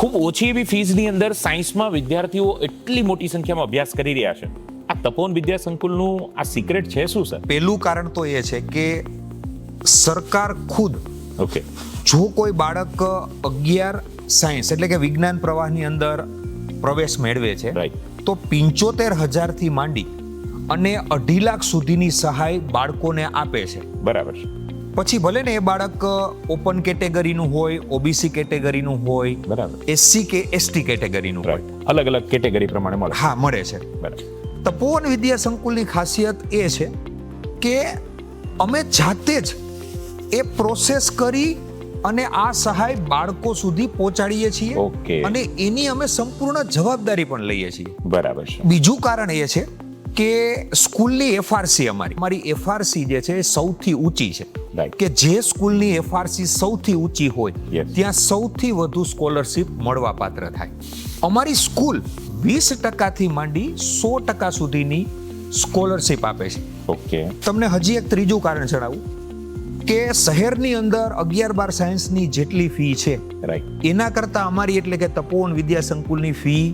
ખૂબ ઓછી એવી ફીઝની અંદર સાયન્સમાં વિદ્યાર્થીઓ એટલી મોટી સંખ્યામાં અભ્યાસ કરી રહ્યા છે. આ તપોવન વિદ્યા સંકુલનું આ સિક્રેટ છે શું સર? પહેલું કારણ તો એ છે કે સરકાર ખુદ ઓકે, જો કોઈ બાળક 11 સાયન્સ એટલે કે વિજ્ઞાન પ્રવાહની અંદર પ્રવેશ મેળવે છે રાઈટ, તો 75,000 થી માંડી અને 2.5 લાખ સુધીની સહાય બાળકોને આપે છે. બરાબર છે. પછી ભલે ને એ બાળક ઓપન કેટેગરીનું હોય, ઓબીસી કેટેગરીનું હોય, બરાબર, એસસી કે એસટી કેટેગરીનું હોય, રાઈટ, અલગ અલગ કેટેગરી પ્રમાણે મળે. હા મળે છે. બરાબર, તપોવન વિદ્યા સંકુલની ખાસિયત એ છે કે અમે જાતે જ એ પ્રોસેસ કરી અને આ સહાય બાળકો સુધી પહોંચાડીએ છીએ. ઓકે. અને એની અમે સંપૂર્ણ જવાબદારી પણ લઈએ છીએ. બરાબર છે. બીજું કારણ એ છે કે સ્કૂલની એફઆરસી અમારી એફઆરસી જે છે એ સૌથી ઊંચી છે. રાઈટ, કે જે સ્કૂલની એફઆરસી સૌથી ઊંચી હોય Yes. ત્યાં સૌથી વધુ સ્કોલરશિપ મળવા પાત્ર થાય. અમારી સ્કૂલ 20% થી માંડી 100% સુધીની સ્કોલરશિપ આપે છે. ઓકે, તમને હજી એક ત્રીજું કારણ જણાવું કે શહેરની અંદર 11-12 સાયન્સની જેટલી ફી છે રાઈટ, એના કરતાં અમારી એટલે કે તપોવન વિદ્યા સંકુલની ફી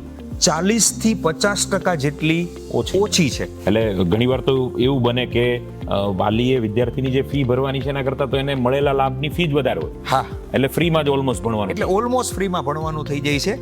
40 થી 50% જેટલી ઓછી છે. એટલે ઘણીવાર તો એવું બને કે વાલીએ વિદ્યાર્થીની જે ફી ભરવાની છે એના કરતાં તો એને મળેલા લાભની ફી જ વધારે હોય. હા, એટલે ફ્રીમાં જ ઓલમોસ્ટ ભણવાનું. એટલે ઓલમોસ્ટ ફ્રીમાં ભણવાનું થઈ જાય છે.